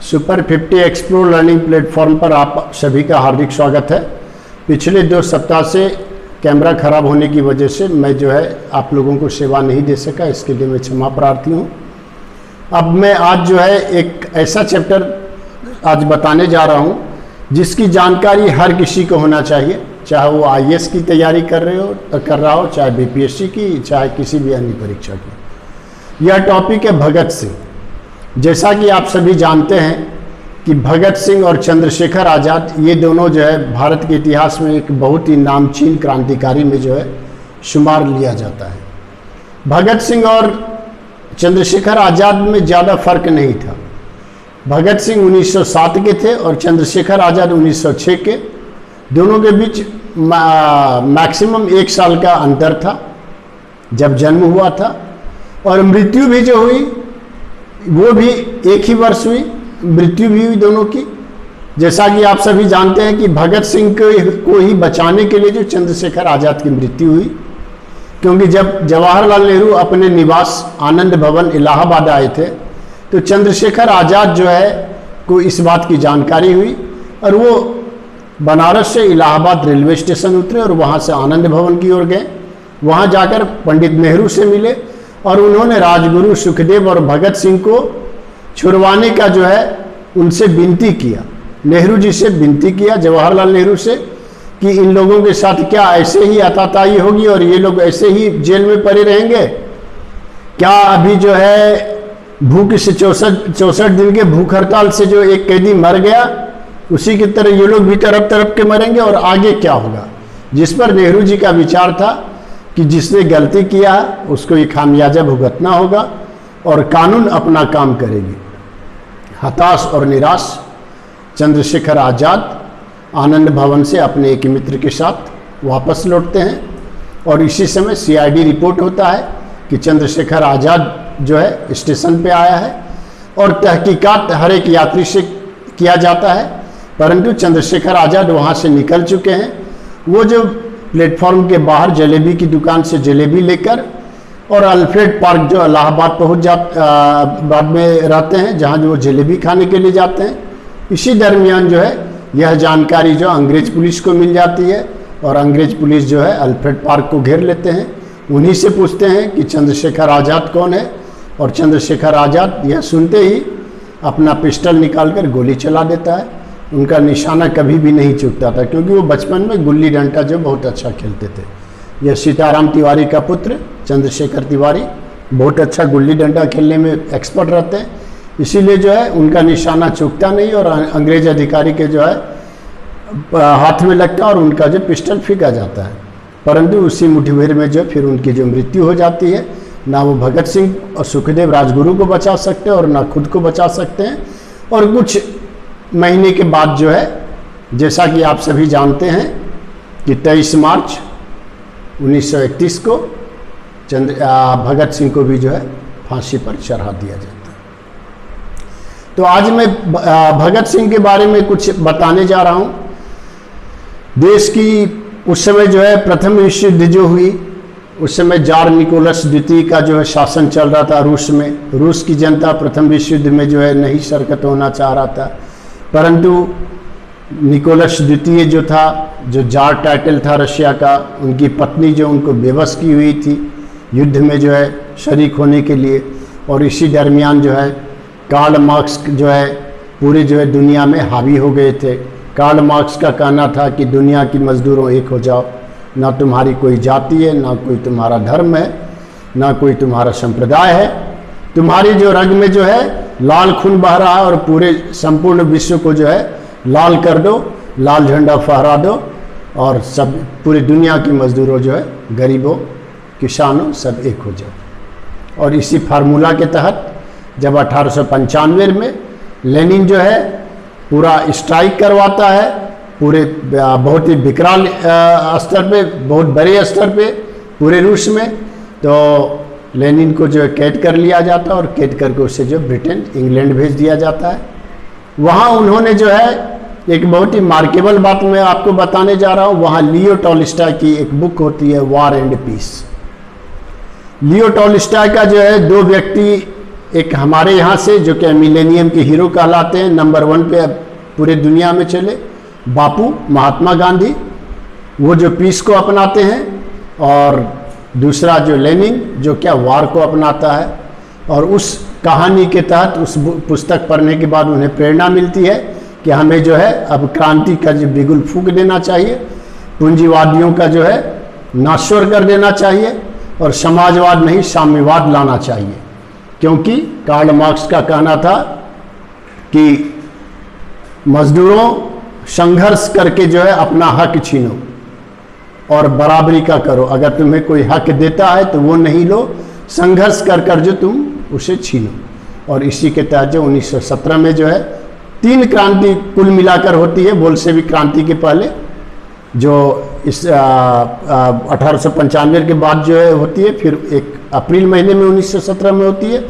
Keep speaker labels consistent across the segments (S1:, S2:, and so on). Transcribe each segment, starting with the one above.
S1: Super 50 explore learning platform पर आप सभी का हार्दिक स्वागत है। पिछले 2 सप्ताह से कैमरा खराब होने की वजह से मैं जो है आप लोगों को सेवा नहीं दे सका, इसके लिए मैं क्षमा प्रार्थी हूँ। अब मैं आज जो है एक ऐसा चैप्टर आज बताने जा रहा हूँ जिसकी जानकारी हर किसी को होना चाहिए, चाहे वो IAS की तैयारी कर रहा हो, चाहे BPSC की, चाहे किसी भी अन्य परीक्षा की। यह टॉपिक है भगत सिंह। जैसा कि आप सभी जानते हैं कि भगत सिंह और चंद्रशेखर आज़ाद ये दोनों जो है भारत के इतिहास में एक बहुत ही नामचीन क्रांतिकारी में जो है शुमार लिया जाता है। भगत सिंह और चंद्रशेखर आज़ाद में ज़्यादा फर्क नहीं था। भगत सिंह 1907 के थे और चंद्रशेखर आज़ाद 1906 के। दोनों के बीच मैक्सिमम 1 साल का अंतर था जब जन्म हुआ था, और मृत्यु भी जो हुई वो भी एक ही वर्ष हुई, मृत्यु भी हुई दोनों की। जैसा कि आप सभी जानते हैं कि भगत सिंह को ही बचाने के लिए जो चंद्रशेखर आज़ाद की मृत्यु हुई, क्योंकि जब जवाहरलाल नेहरू अपने निवास आनंद भवन इलाहाबाद आए थे तो चंद्रशेखर आज़ाद जो है को इस बात की जानकारी हुई और वो बनारस से इलाहाबाद रेलवे स्टेशन उतरे और वहाँ से आनंद भवन की ओर गए। वहाँ जाकर पंडित नेहरू से मिले और उन्होंने राजगुरु सुखदेव और भगत सिंह को छुड़वाने का जो है उनसे विनती किया। नेहरू जी से विनती किया, जवाहरलाल नेहरू से, कि इन लोगों के साथ क्या ऐसे ही अताताई होगी और ये लोग ऐसे ही जेल में पड़े रहेंगे? क्या अभी जो है भूख से 64 दिन के भूख हड़ताल से जो एक कैदी मर गया उसी की तरह ये लोग भी तरफ तरफ के मरेंगे और आगे क्या होगा? जिस पर नेहरू जी का विचार था कि जिसने गलती किया उसको ये खामियाजा भुगतना होगा और कानून अपना काम करेगी। हताश और निराश चंद्रशेखर आज़ाद आनंद भवन से अपने एक मित्र के साथ वापस लौटते हैं और इसी समय CID रिपोर्ट होता है कि चंद्रशेखर आज़ाद जो है स्टेशन पे आया है और तहकीकात हर एक यात्री से किया जाता है, परंतु चंद्रशेखर आज़ाद वहाँ से निकल चुके हैं। वो जो प्लेटफॉर्म के बाहर जलेबी की दुकान से जलेबी लेकर और अल्फ्रेड पार्क जो इलाहाबाद बाद में रहते हैं, जहां जो जलेबी खाने के लिए जाते हैं, इसी दरमियान जो है यह जानकारी जो अंग्रेज पुलिस को मिल जाती है और अंग्रेज पुलिस जो है अल्फ्रेड पार्क को घेर लेते हैं। उन्हीं से पूछते हैं कि चंद्रशेखर आज़ाद कौन है, और चंद्रशेखर आज़ाद यह सुनते ही अपना पिस्टल निकालकर गोली चला देता है। उनका निशाना कभी भी नहीं चूकता था क्योंकि वो बचपन में गुल्ली डंडा जो बहुत अच्छा खेलते थे। यह सीताराम तिवारी का पुत्र चंद्रशेखर तिवारी बहुत अच्छा गुल्ली डंडा खेलने में एक्सपर्ट रहते हैं, इसीलिए जो है उनका निशाना चूकता नहीं और अंग्रेज अधिकारी के जो है हाथ में लगता और उनका जो पिस्टल फेंका जाता है। परंतु उसी मुठभेड़ में जो फिर उनकी जो मृत्यु हो जाती है, ना वो भगत सिंह और सुखदेव राजगुरु को बचा सकते हैं और ना खुद को बचा सकते हैं। और कुछ महीने के बाद जो है, जैसा कि आप सभी जानते हैं कि 23 मार्च 1931 को भगत सिंह को भी जो है फांसी पर चढ़ा दिया जाता है। तो आज मैं भगत सिंह के बारे में कुछ बताने जा रहा हूँ। देश की उस समय जो है प्रथम विश्व युद्ध जो हुई, उस समय जार निकोलस द्वितीय का जो है शासन चल रहा था रूस में। रूस की जनता प्रथम विश्व युद्ध में जो है नहीं शरकत होना चाह रहा था, परंतु निकोलस द्वितीय जो था, जो जार टाइटल था रशिया का, उनकी पत्नी जो उनको बेबस की हुई थी युद्ध में जो है शरीक होने के लिए। और इसी दरमियान जो है कार्ल मार्क्स जो है पूरी जो है दुनिया में हावी हो गए थे। कार्ल मार्क्स का कहना था कि दुनिया की मजदूरों एक हो जाओ, ना तुम्हारी कोई जाति है, ना कोई तुम्हारा धर्म है, ना कोई तुम्हारा संप्रदाय है, तुम्हारी जो रग में जो है लाल खून बह रहा है और पूरे संपूर्ण विश्व को जो है लाल कर दो, लाल झंडा फहरा दो और सब पूरी दुनिया की मजदूरों जो है, गरीबों, किसानों, सब एक हो जाओ। और इसी फार्मूला के तहत जब 1895 में लेनिन जो है पूरा स्ट्राइक करवाता है, पूरे बहुत ही विकराल स्तर पे, बहुत बड़े स्तर पे पूरे रूस में, तो लेनिन को जो है कैद कर लिया जाता है और कैद करके उसे जो ब्रिटेन, इंग्लैंड भेज दिया जाता है। वहाँ उन्होंने जो है एक बहुत ही मार्केबल बात मैं आपको बताने जा रहा हूँ। वहाँ लियो टॉल्स्टॉय की एक बुक होती है, war and piece. Leo Tolstoy का जो है 2 व्यक्ति एक हमारे यहाँ से जो कि मिलेनियम के हीरो कहलाते हैं, नंबर 1 पे पूरे दुनिया में चले, बापू महात्मा गांधी, वो जो पीस को अपनाते हैं, और दूसरा जो लेनिन जो क्या वार को अपनाता है। और उस कहानी के तहत उस पुस्तक पढ़ने के बाद उन्हें प्रेरणा मिलती है कि हमें जो है अब क्रांति का जो बिगुल फूंक देना चाहिए, पूंजीवादियों का जो है नाश्वर कर देना चाहिए, और समाजवाद नहीं साम्यवाद लाना चाहिए। क्योंकि कार्ल मार्क्स का कहना था कि मजदूरों संघर्ष करके जो है अपना हक छीनो और बराबरी का करो, अगर तुम्हें कोई हक देता है तो वो नहीं लो, संघर्ष कर कर जो तुम उसे छीनो। और इसी के तहत जो 1917 में जो है 3 क्रांति कुल मिलाकर होती है, बोल्शेविक क्रांति के पहले जो इस 1895 के बाद जो है होती है, फिर एक अप्रैल महीने में 1917 में होती है,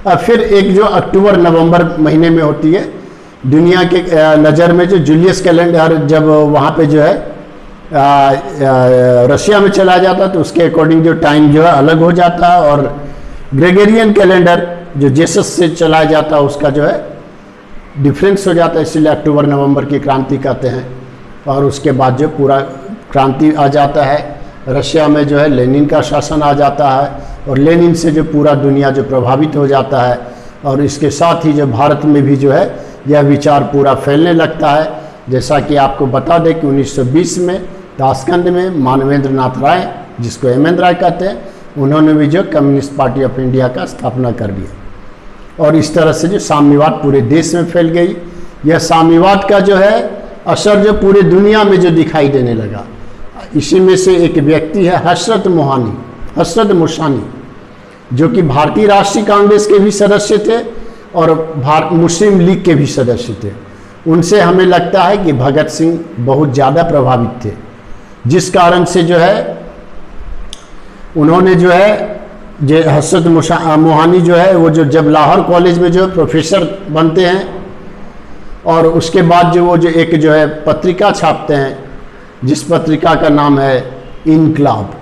S1: और फिर एक जो अक्टूबर नवंबर महीने में होती है। दुनिया के नज़र में जो जूलियस कैलेंडर जब वहाँ पे जो है रशिया में चला जाता तो उसके अकॉर्डिंग जो टाइम जो है अलग हो जाता है, और ग्रेगोरियन कैलेंडर जो जेसस से चलाया जाता है उसका जो है डिफरेंस हो जाता है, इसलिए अक्टूबर नवंबर की क्रांति कहते हैं। और उसके बाद जो पूरा क्रांति आ जाता है, रशिया में जो है लेनिन का शासन आ जाता है, और लेनिन से जो पूरा दुनिया जो प्रभावित हो जाता है। और इसके साथ ही जो भारत में भी जो है यह विचार पूरा फैलने लगता है। जैसा कि आपको बता दें कि 1920 में ताशकंद में मानवेंद्र नाथ राय, जिसको हेमेंद्र राय कहते हैं, उन्होंने भी जो कम्युनिस्ट पार्टी ऑफ इंडिया का स्थापना कर दिया, और इस तरह से जो साम्यवाद पूरे देश में फैल गई। यह साम्यवाद का जो है असर जो पूरे दुनिया में जो दिखाई देने लगा, इसी में से एक व्यक्ति है हसरत मोशानी, जो कि भारतीय राष्ट्रीय कांग्रेस के भी सदस्य थे और मुस्लिम लीग के भी सदस्य थे। उनसे हमें लगता है कि भगत सिंह बहुत ज़्यादा प्रभावित थे, जिस कारण से जो है उन्होंने जो है हसरत मोहानी जो है वो जो जब लाहौर कॉलेज में जो प्रोफेसर बनते हैं, और उसके बाद जो वो जो एक जो है पत्रिका छापते हैं, जिस पत्रिका का नाम है इनकलाब,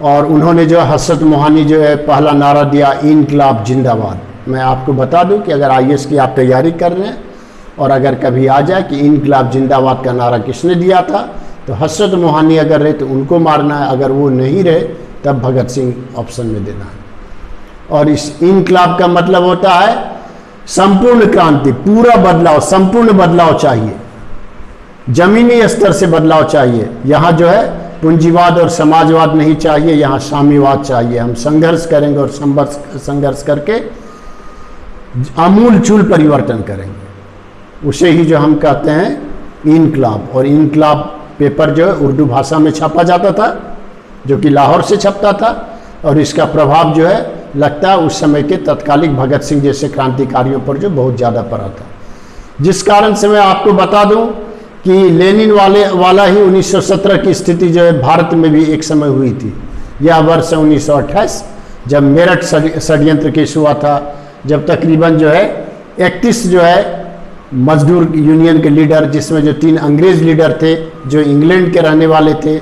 S1: और उन्होंने जो हसरत मोहानी जो है पहला नारा दिया इनकलाब जिंदाबाद। मैं आपको बता दूं कि अगर IAS की आप तैयारी कर रहे हैं और अगर कभी आ जाए कि इनकलाब जिंदाबाद का नारा किसने दिया था, तो हसरत मोहानी अगर रहे तो उनको मारना है, अगर वो नहीं रहे तब भगत सिंह ऑप्शन में देना है। और इस इनकलाब का मतलब होता है संपूर्ण क्रांति, पूरा बदलाव, संपूर्ण बदलाव चाहिए, जमीनी स्तर से बदलाव चाहिए। यहाँ जो है पूंजीवाद और समाजवाद नहीं चाहिए, यहाँ साम्यवाद चाहिए। हम संघर्ष करेंगे और संघर्ष करके आमूल-चूल परिवर्तन करेंगे, उसे ही जो हम कहते हैं इनकलाब। और इनकलाब पेपर जो है उर्दू भाषा में छापा जाता था, जो कि लाहौर से छपता था, और इसका प्रभाव जो है लगता है उस समय के तत्कालिक भगत सिंह जैसे क्रांतिकारियों पर जो बहुत ज़्यादा पड़ा था। जिस कारण से मैं आपको बता दूं कि लेनिन वाला ही 1917 की स्थिति जो है भारत में भी एक समय हुई थी। यह वर्ष 1928 जब मेरठ षड्यंत्र केस हुआ था, जब तकरीबन जो है 31 जो है मजदूर यूनियन के लीडर, जिसमें जो 3 अंग्रेज लीडर थे जो इंग्लैंड के रहने वाले थे,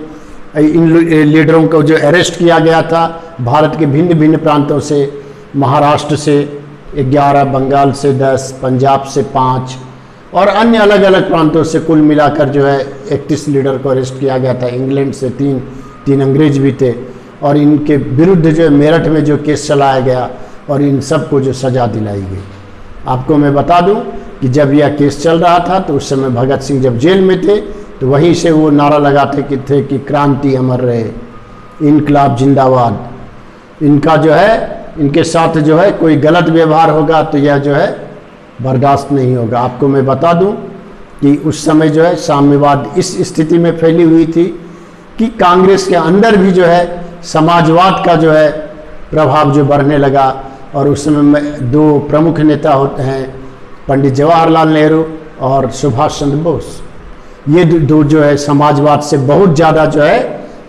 S1: इन लीडरों को जो अरेस्ट किया गया था भारत के भिन्न भिन्न प्रांतों से, महाराष्ट्र से 11, बंगाल से 10, पंजाब से 5 और अन्य अलग अलग प्रांतों से कुल मिलाकर जो है 31 लीडर को अरेस्ट किया गया था। इंग्लैंड से 3 अंग्रेज भी थे, और इनके विरुद्ध जो मेरठ में जो केस चलाया गया और इन सब को जो सज़ा दिलाई गई। आपको मैं बता दूं कि जब यह केस चल रहा था तो उस समय भगत सिंह जब जेल में थे तो वहीं से वो नारा लगाते थे कि क्रांति अमर रहे, इनकलाब जिंदाबाद। इनका जो है इनके साथ जो है कोई गलत व्यवहार होगा तो यह जो है बर्दाश्त नहीं होगा। आपको मैं बता दूं कि उस समय जो है साम्यवाद इस स्थिति में फैली हुई थी कि कांग्रेस के अंदर भी जो है समाजवाद का जो है प्रभाव जो बढ़ने लगा। और उस समय में 2 प्रमुख नेता होते हैं, पंडित जवाहरलाल नेहरू और सुभाष चंद्र बोस। ये 2 जो है समाजवाद से बहुत ज़्यादा जो है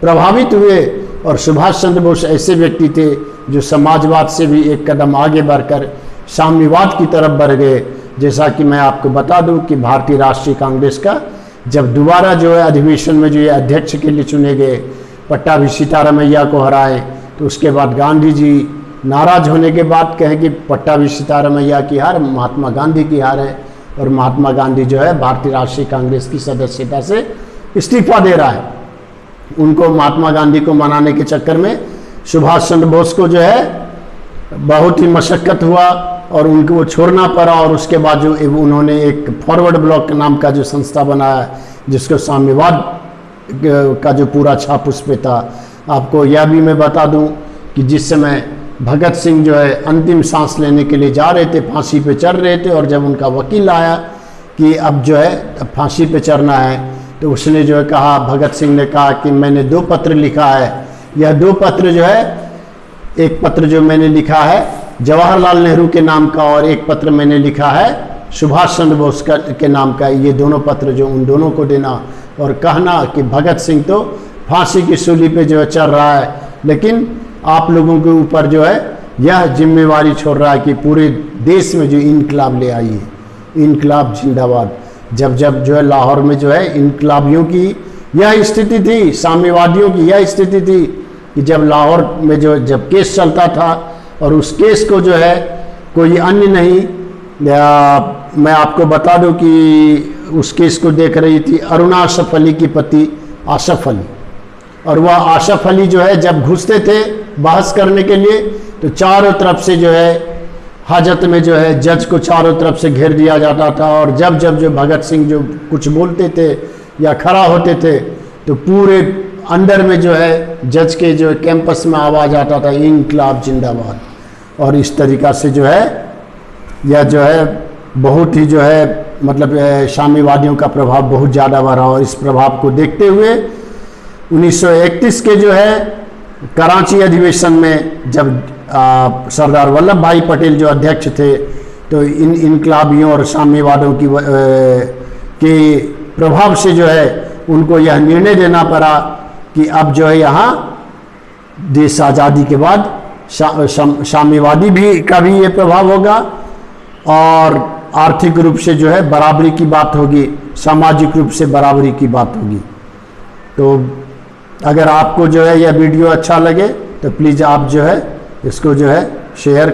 S1: प्रभावित हुए, और सुभाष चंद्र बोस ऐसे व्यक्ति थे जो समाजवाद से भी एक कदम आगे बढ़कर साम्यवाद की तरफ बढ़ गए। जैसा कि मैं आपको बता दूं कि भारतीय राष्ट्रीय कांग्रेस का जब दोबारा जो है अधिवेशन में जो ये अध्यक्ष के लिए चुने गए, पट्टाभी सीतारामैया को हराए, तो उसके बाद गांधी जी नाराज होने के बाद कहें कि पट्टाभी सीतारामैया की हार महात्मा गांधी की हार है, और महात्मा गांधी जो है भारतीय राष्ट्रीय कांग्रेस की सदस्यता से इस्तीफा दे रहा है। उनको महात्मा गांधी को मनाने के चक्कर में सुभाष चंद्र बोस को जो है बहुत ही मशक्कत हुआ और उनको वो छोड़ना पड़ा, और उसके बाद जो उन्होंने एक फॉरवर्ड ब्लॉक नाम का जो संस्था बनाया जिसको साम्यवाद का जो पूरा छाप उस पे था। आपको यह भी मैं बता दूं कि जिस समय भगत सिंह जो है अंतिम सांस लेने के लिए जा रहे थे, फांसी पे चढ़ रहे थे, और जब उनका वकील आया कि अब जो है अब फांसी पे चढ़ना है, तो उसने जो है कहा, भगत सिंह ने कहा कि मैंने 2 पत्र लिखा है। यह 2 पत्र जो है, एक पत्र जो मैंने लिखा है जवाहरलाल नेहरू के नाम का, और एक पत्र मैंने लिखा है सुभाष चंद्र बोस के नाम का। ये दोनों पत्र जो उन दोनों को देना और कहना कि भगत सिंह तो फांसी की सूली पे जो है चढ़ रहा है, लेकिन आप लोगों के ऊपर जो है यह जिम्मेवारी छोड़ रहा है कि पूरे देश में जो इनकलाब ले आई है, इनकलाब जिंदाबाद। जब जब जो है लाहौर में जो है इनकलाबियों की यह स्थिति थी, साम्यवादियों की यह स्थिति थी कि जब लाहौर में जो जब केस चलता था और उस केस को जो है कोई अन्य नहीं, मैं आपको बता दूं कि उस केस को देख रही थी अरुणा आशफ अली की पति आशफ अली, और वह आशफ अली जो है जब घुसते थे बहस करने के लिए तो चारों तरफ से जो है हाजत में जो है जज को चारों तरफ से घेर दिया जाता था, और जब जब जो भगत सिंह जो कुछ बोलते थे या खड़ा होते थे तो पूरे अंदर में जो है जज के जो कैंपस में आवाज़ आता था इनकलाब जिंदाबाद। और इस तरीक़ा से जो है यह जो है बहुत ही जो है मतलब साम्यवादियों का प्रभाव बहुत ज़्यादा बढ़ा, और इस प्रभाव को देखते हुए 1931 के जो है कराची अधिवेशन में जब सरदार वल्लभ भाई पटेल जो अध्यक्ष थे, तो इन इनकलाबियों और साम्यवादों के प्रभाव से जो है उनको यह निर्णय देना पड़ा कि अब जो है यहाँ देश आज़ादी के बाद साम्यवादी भी का भी ये प्रभाव होगा, और आर्थिक रूप से जो है बराबरी की बात होगी, सामाजिक रूप से बराबरी की बात होगी। तो अगर आपको जो है यह वीडियो अच्छा लगे तो प्लीज़ आप जो है इसको जो है शेयर